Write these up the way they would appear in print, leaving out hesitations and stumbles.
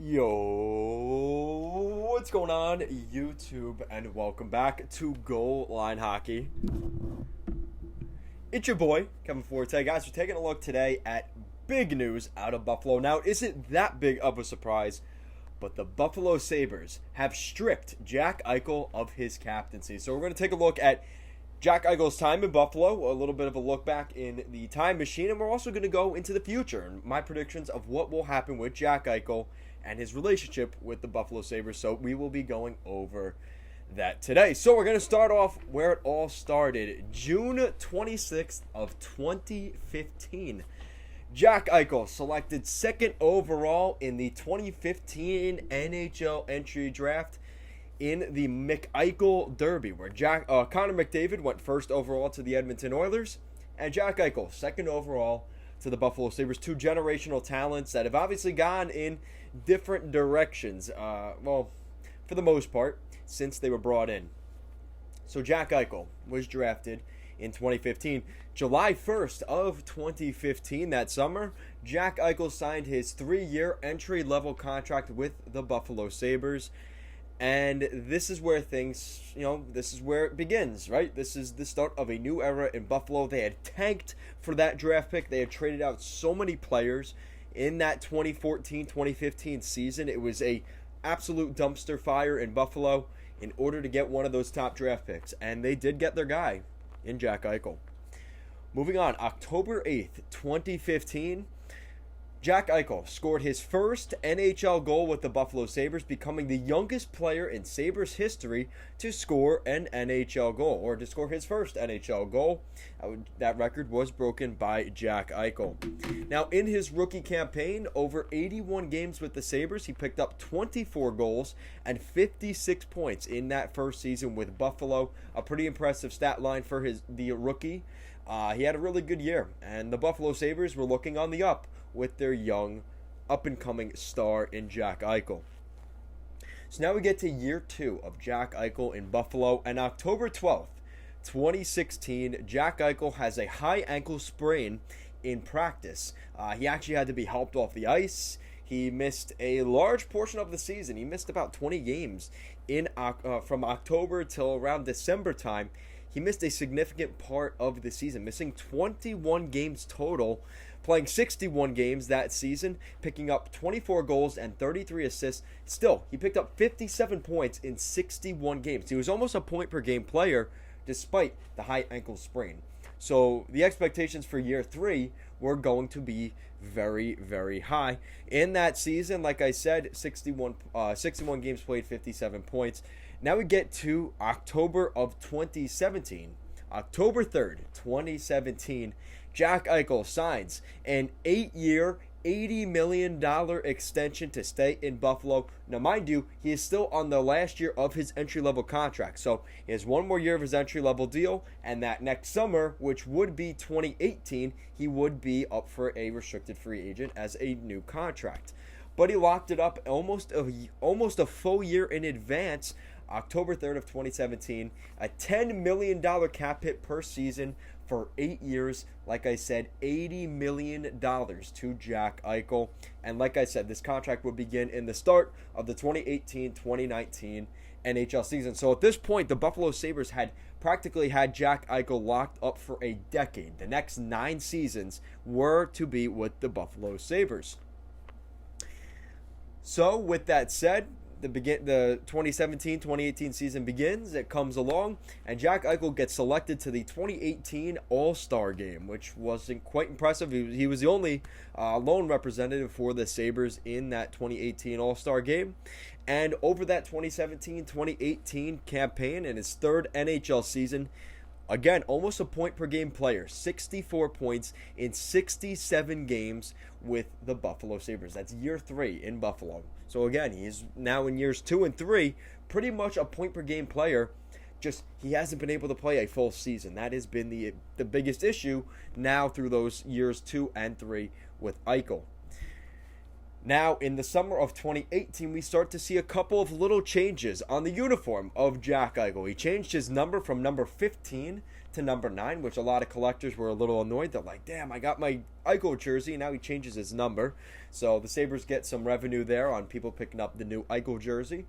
Yo, what's going on, YouTube, and welcome back to Goal Line Hockey. It's your boy, Kevin Forte. Guys, we're taking a look today at big news out of Buffalo. Now, it isn't that big of a surprise, but the Buffalo Sabres have stripped Jack Eichel of his captaincy. So we're going to take a look at Jack Eichel's time in Buffalo, a little bit of a look back in the time machine, and we're also going to go into the future and my predictions of what will happen with Jack Eichel and his relationship with the Buffalo Sabres. So we will be going over that today. So we're going to start off where it all started. June 26th of 2015. Jack Eichel selected second overall in the 2015 NHL entry draft in the McEichel Derby, where Connor McDavid went first overall to the Edmonton Oilers, and Jack Eichel second overall to the Buffalo Sabres. Two generational talents that have obviously gone in different directions, for the most part, since they were brought in. So Jack Eichel was drafted in 2015. July 1st of 2015, that summer, Jack Eichel signed his 3-year entry-level contract with the Buffalo Sabres. And this is where things, this is where it begins, right? This is the start of a new era in Buffalo. They had tanked for that draft pick. They had traded out so many players in that 2014-2015 season. It was a absolute dumpster fire in Buffalo in order to get one of those top draft picks. And they did get their guy in Jack Eichel. Moving on, October 8th, 2015. Jack Eichel scored his first NHL goal with the Buffalo Sabres, becoming the youngest player in Sabres history to score an NHL goal, or to score his first NHL goal. That record was broken by Jack Eichel. Now, in his rookie campaign, over 81 games with the Sabres, he picked up 24 goals and 56 points in that first season with Buffalo. A pretty impressive stat line for the rookie. He had a really good year, and the Buffalo Sabres were looking on the up with their young, up-and-coming star in Jack Eichel. So now we get to year 2 of Jack Eichel in Buffalo, and October 12th, 2016, Jack Eichel has a high ankle sprain in practice. He actually had to be helped off the ice. He missed a large portion of the season. He missed about 20 games from October till around December time. He missed a significant part of the season, missing 21 games total, playing 61 games that season, picking up 24 goals and 33 assists. Still, he picked up 57 points in 61 games. He was almost a point-per-game player despite the high ankle sprain. So the expectations for year 3 were going to be very, very high. In that season, like I said, 61 games played, 57 points. Now we get to October of 2017. October 3rd, 2017, Jack Eichel signs an 8-year, $80 million extension to stay in Buffalo. Now, mind you, he is still on the last year of his entry-level contract. So he has one more year of his entry-level deal, and that next summer, which would be 2018, he would be up for a restricted free agent as a new contract. But he locked it up almost a full year in advance, October 3rd of 2017, a $10 million cap hit per season for 8 years. Like I said, $80 million to Jack Eichel. And like I said, this contract would begin in the start of the 2018-2019 NHL season. So at this point, the Buffalo Sabres had practically had Jack Eichel locked up for a decade. The next 9 seasons were to be with the Buffalo Sabres. So with that said, the 2017-2018 season begins. It comes along, and Jack Eichel gets selected to the 2018 AllStar Game, which was quite impressive. He was the only lone representative for the Sabres in that 2018 AllStar Game. And over that 2017-2018 campaign, in his third NHL season, again, almost a point-per-game player, 64 points in 67 games with the Buffalo Sabres. That's year 3 in Buffalo. So again, he's now in years 2 and 3, pretty much a point-per-game player. Just he hasn't been able to play a full season. That has been the biggest issue now through those years 2 and 3 with Eichel. Now, in the summer of 2018, we start to see a couple of little changes on the uniform of Jack Eichel. He changed his number from number 15 to number 9, which a lot of collectors were a little annoyed. They're like, damn, I got my Eichel jersey, and now he changes his number. So the Sabres get some revenue there on people picking up the new Eichel jersey,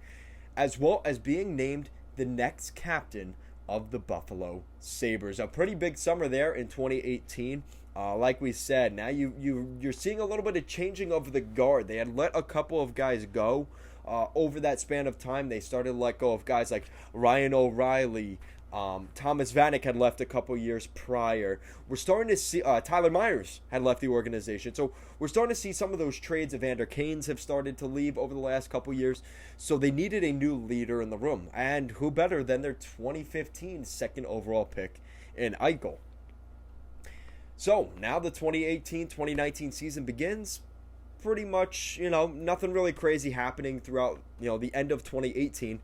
as well as being named the next captain of the Buffalo Sabres. A pretty big summer there in 2018. Like we said, now you're seeing a little bit of changing of the guard. They had let a couple of guys go over that span of time. They started to let go of guys like Ryan O'Reilly. Thomas Vanek had left a couple years prior. We're starting to see Tyler Myers had left the organization. So we're starting to see some of those trades. Evander Kane's have started to leave over the last couple years. So they needed a new leader in the room. And who better than their 2015 second overall pick in Eichel? So now the 2018-2019 season begins. Pretty much, nothing really crazy happening throughout, the end of 2018.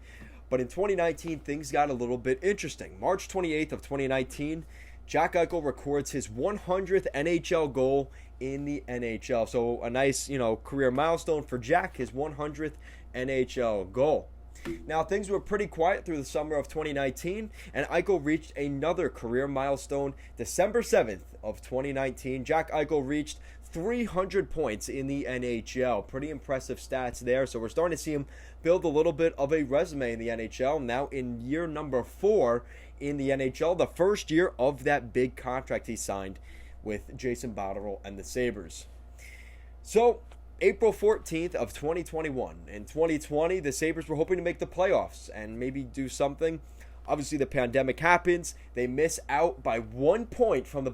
But in 2019, things got a little bit interesting. March 28th of 2019, Jack Eichel records his 100th NHL goal in the NHL. So a nice, career milestone for Jack, his 100th NHL goal. Now, things were pretty quiet through the summer of 2019, and Eichel reached another career milestone. December 7th of 2019, Jack Eichel reached 300 points in the NHL. Pretty impressive stats there. So we're starting to see him build a little bit of a resume in the NHL. Now in year number 4 in the NHL, the first year of that big contract he signed with Jason Botterill and the Sabres. So April 14th of 2021. In 2020, the Sabres were hoping to make the playoffs and maybe do something. Obviously, the pandemic happens. They miss out by 1 point from the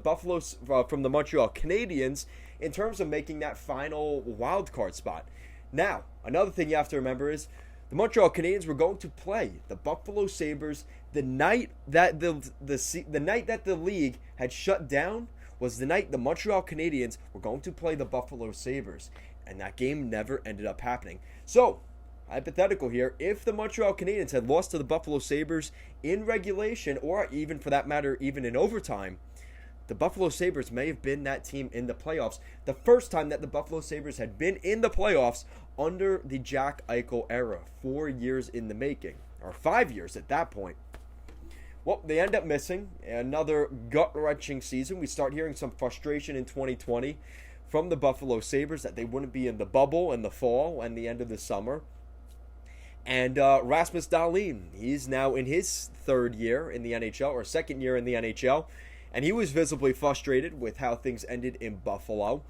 Montreal Canadiens in terms of making that final wild card spot. Now, another thing you have to remember is the Montreal Canadiens were going to play the Buffalo Sabres the night that the night that the league had shut down was the night the Montreal Canadiens were going to play the Buffalo Sabres, and that game never ended up happening. So, hypothetical here, if the Montreal Canadiens had lost to the Buffalo Sabres in regulation, or even for that matter, even in overtime, the Buffalo Sabres may have been that team in the playoffs. The first time that the Buffalo Sabres had been in the playoffs under the Jack Eichel era. 4 years in the making, or 5 years at that point. Well, they end up missing another gut-wrenching season. We start hearing some frustration in 2020 from the Buffalo Sabres that they wouldn't be in the bubble in the fall and the end of the summer. And Rasmus Dahlin, he's now in his third year in the NHL, or second year in the NHL, and he was visibly frustrated with how things ended in Buffalo.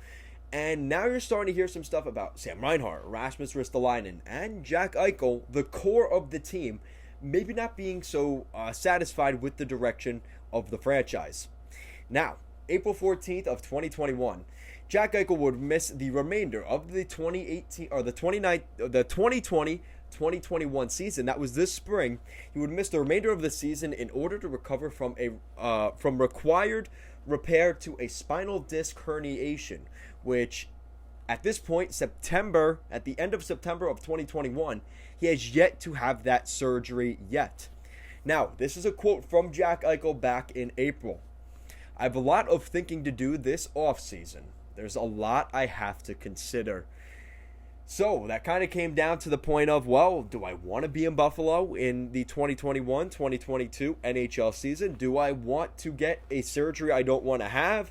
And now you're starting to hear some stuff about Sam Reinhart, Rasmus Ristolainen, and Jack Eichel, the core of the team, maybe not being so satisfied with the direction of the franchise. Now, April 14th of 2021, Jack Eichel would miss the remainder of the 2020-2021 season. That was this spring. He would miss the remainder of the season in order to recover from required repair to a spinal disc herniation, which at this point, at the end of September of 2021, he has yet to have that surgery yet. Now, this is a quote from Jack Eichel back in April. I have a lot of thinking to do this offseason. There's a lot I have to consider. So that kind of came down to the point of, well, do I want to be in Buffalo in the 2021-2022 NHL season? Do I want to get a surgery I don't want to have?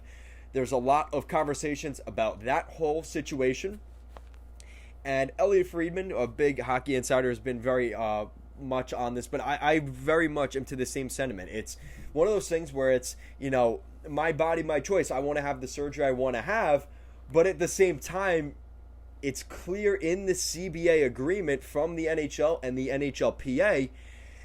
There's a lot of conversations about that whole situation. And Elliot Friedman, a big hockey insider, has been very much on this, but I very much am to the same sentiment. It's one of those things where it's, my body, my choice. I want to have the surgery I want to have, but at the same time, it's clear in the CBA agreement from the NHL and the NHLPA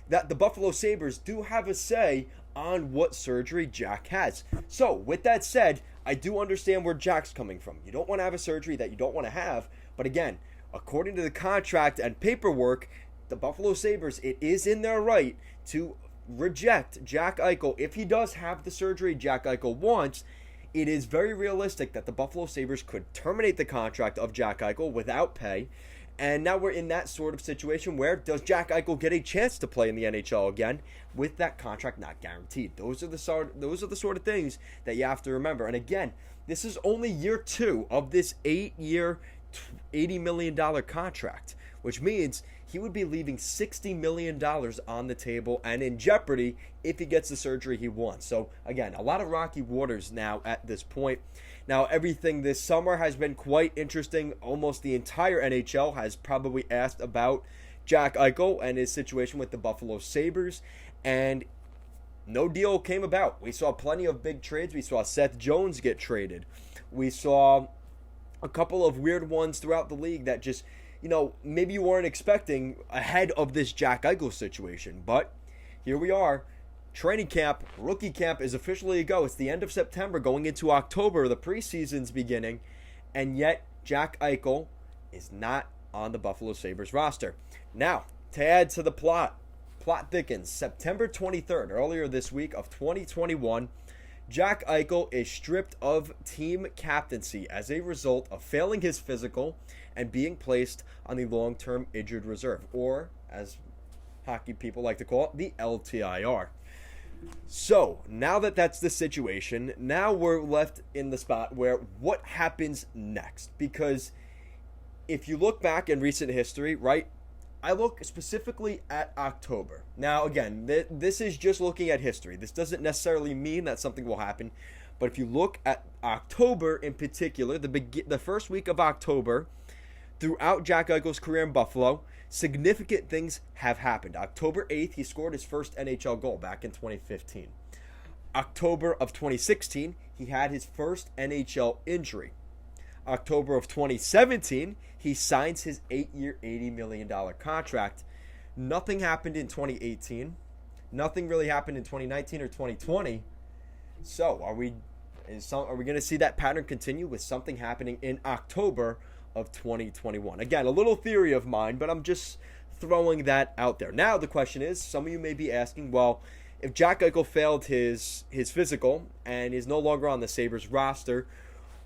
that the Buffalo Sabres do have a say on what surgery Jack has. So, with that said, I do understand where Jack's coming from. You don't want to have a surgery that you don't want to have, but again, according to the contract and paperwork, the Buffalo Sabres, it is in their right to reject Jack Eichel if he does have the surgery Jack Eichel wants. It is very realistic that the Buffalo Sabres could terminate the contract of Jack Eichel without pay. And now we're in that sort of situation where does Jack Eichel get a chance to play in the NHL again with that contract not guaranteed? Those are the sort of things that you have to remember. And again, this is only year 2 of this 8-year $80 million contract, which means he would be leaving $60 million on the table and in jeopardy if he gets the surgery he wants. So, again, a lot of rocky waters now at this point. Now, everything this summer has been quite interesting. Almost the entire NHL has probably asked about Jack Eichel and his situation with the Buffalo Sabres, and no deal came about. We saw plenty of big trades. We saw Seth Jones get traded. We saw a couple of weird ones throughout the league that just, maybe you weren't expecting ahead of this Jack Eichel situation. But here we are. Training camp, rookie camp is officially a go. It's the end of September going into October. The preseason's beginning. And yet, Jack Eichel is not on the Buffalo Sabres roster. Now, to add to the plot thickens. September 23rd, earlier this week of 2021, Jack Eichel is stripped of team captaincy as a result of failing his physical and being placed on the long-term injured reserve, or as hockey people like to call it, the LTIR. So, now that that's the situation, now we're left in the spot where what happens next? Because if you look back in recent history, right, I look specifically at October. Now, again, this is just looking at history. This doesn't necessarily mean that something will happen. But if you look at October in particular, the first week of October, throughout Jack Eichel's career in Buffalo, significant things have happened. October 8th, he scored his first NHL goal back in 2015. October of 2016, he had his first NHL injury. October of 2017, he signs his 8-year, $80 million contract. Nothing happened in 2018. Nothing really happened in 2019 or 2020. So, are we going to see that pattern continue with something happening in October of 2021? Again, a little theory of mine, but I'm just throwing that out there. Now, the question is, some of you may be asking, well, if Jack Eichel failed his physical and is no longer on the Sabres roster,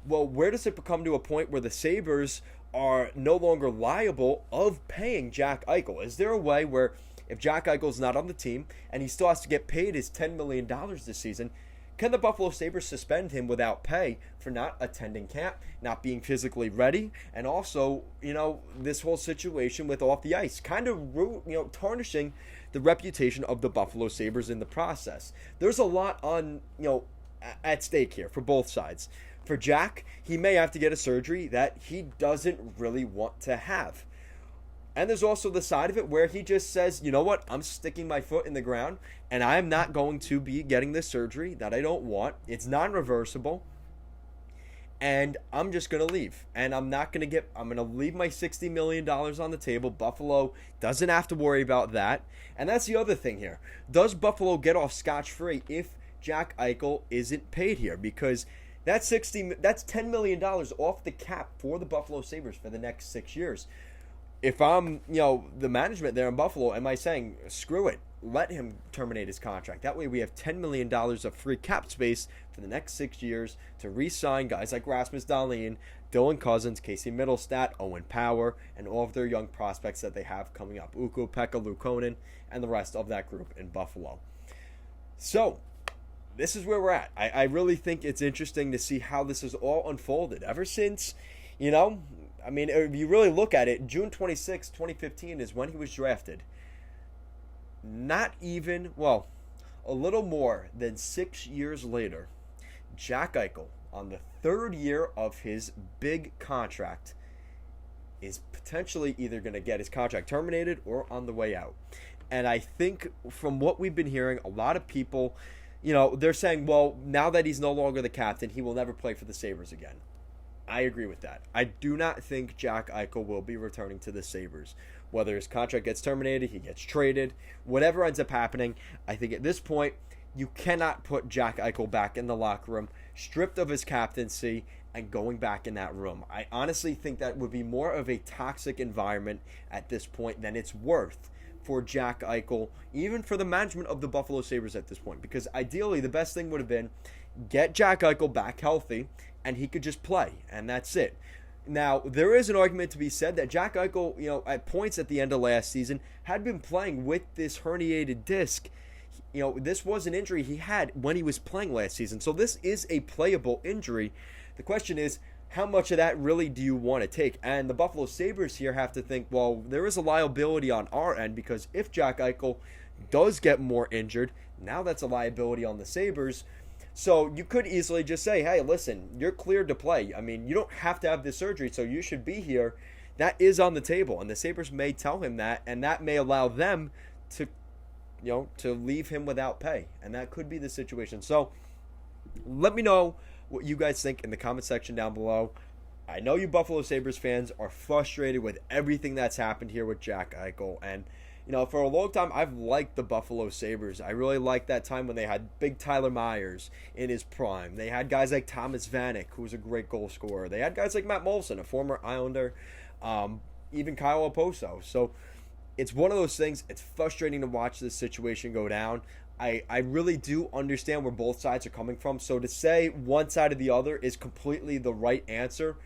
well, where does it become to a point where the Sabres are no longer liable of paying Jack Eichel? Is there a way where if Jack Eichel's not on the team and he still has to get paid his $10 million this season, can the Buffalo Sabres suspend him without pay for not attending camp, not being physically ready, and also, this whole situation with off the ice, kind of, tarnishing the reputation of the Buffalo Sabres in the process? There's a lot on, at stake here for both sides. For Jack, he may have to get a surgery that he doesn't really want to have. And there's also the side of it where he just says, you know what, I'm sticking my foot in the ground and I'm not going to be getting this surgery that I don't want. It's non-reversible. And I'm just going to leave. And I'm going to leave my $60 million on the table. Buffalo doesn't have to worry about that. And that's the other thing here. Does Buffalo get off scotch-free if Jack Eichel isn't paid here? Because that's $10 million off the cap for the Buffalo Sabres for the next 6 years. If I'm, the management there in Buffalo, am I saying, screw it, let him terminate his contract? That way we have $10 million of free cap space for the next 6 years to re-sign guys like Rasmus Dahlin, Dylan Cousins, Casey Middlestat, Owen Power, and all of their young prospects that they have coming up. Ukko-Pekka Luukkonen, and the rest of that group in Buffalo. So, this is where we're at. I really think it's interesting to see how this has all unfolded. Ever since, if you really look at it, June 26, 2015 is when he was drafted. Not even, a little more than 6 years later, Jack Eichel, on the third year of his big contract, is potentially either going to get his contract terminated or on the way out. And I think from what we've been hearing, a lot of people, they're saying, well, now that he's no longer the captain, he will never play for the Sabres again. I agree with that. I do not think Jack Eichel will be returning to the Sabres. Whether his contract gets terminated, he gets traded, whatever ends up happening, I think at this point, you cannot put Jack Eichel back in the locker room, stripped of his captaincy, and going back in that room. I honestly think that would be more of a toxic environment at this point than it's worth for Jack Eichel, even for the management of the Buffalo Sabres at this point. Because ideally, the best thing would have been get Jack Eichel back healthy, and he could just play, and that's it. Now, there is an argument to be said that Jack Eichel, at points at the end of last season, had been playing with this herniated disc. This was an injury he had when he was playing last season, so this is a playable injury. The question is, how much of that really do you want to take? And the Buffalo Sabres here have to think, well, there is a liability on our end, because if Jack Eichel does get more injured, now that's a liability on the Sabres. So you could easily just say, hey, listen, you're cleared to play. I mean, you don't have to have this surgery, so you should be here. That is on the table, and the Sabres may tell him that, and that may allow them to, to leave him without pay, and that could be the situation. So let me know what you guys think in the comment section down below. I know you Buffalo Sabres fans are frustrated with everything that's happened here with Jack Eichel, and for a long time, I've liked the Buffalo Sabres. I really liked that time when they had big Tyler Myers in his prime. They had guys like Thomas Vanek, who was a great goal scorer. They had guys like Matt Molson, a former Islander, even Kyle Oposo. So it's one of those things. It's frustrating to watch this situation go down. I really do understand where both sides are coming from. So to say one side or the other is completely the right answer,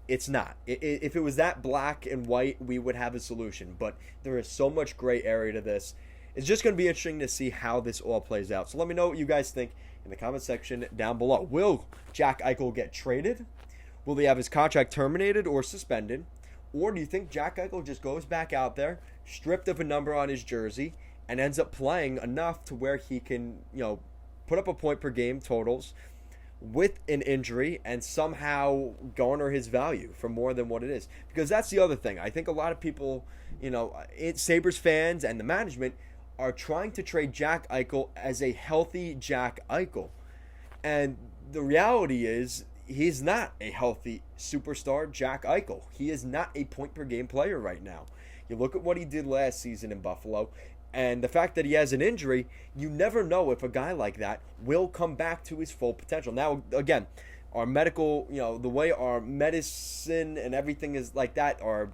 it's not. If it was that black and white, we would have a solution. But there is so much gray area to this. It's just going to be interesting to see how this all plays out. So let me know what you guys think in the comment section down below. Will Jack Eichel get traded? Will he have his contract terminated or suspended? Or do you think Jack Eichel just goes back out there, stripped of a number on his jersey, and ends up playing enough to where he can, put up a point per game totals with an injury and somehow garner his value for more than what it is? Because that's the other thing. I think a lot of people, Sabres fans and the management are trying to trade Jack Eichel as a healthy Jack Eichel. And the reality is he's not a healthy superstar Jack Eichel. He is not a point per game player right now. You look at what he did last season in Buffalo, and the fact that he has an injury, you never know if a guy like that will come back to his full potential. Now, again, our medical, the way our medicine and everything is like that, our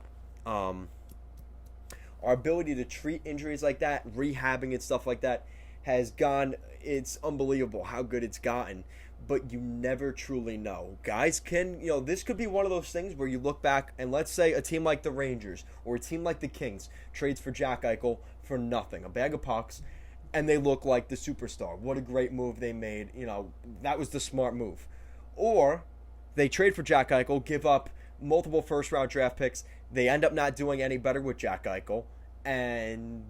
ability to treat injuries like that, rehabbing and stuff like that, has gone, it's unbelievable how good it's gotten. But you never truly know. Guys can, this could be one of those things where you look back and let's say a team like the Rangers or a team like the Kings trades for Jack Eichel for nothing, a bag of pucks, and they look like the superstar. What a great move they made. That was the smart move. Or they trade for Jack Eichel, give up multiple first-round draft picks. They end up not doing any better with Jack Eichel, and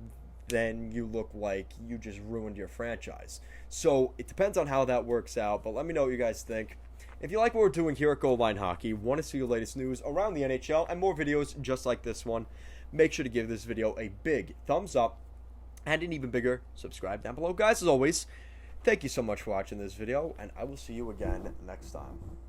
then you look like you just ruined your franchise. So it depends on how that works out, but let me know what you guys think. If you like what we're doing here at Goal Line Hockey, want to see the latest news around the NHL and more videos just like this one, make sure to give this video a big thumbs up and an even bigger subscribe down below. Guys, as always, thank you so much for watching this video, and I will see you again next time.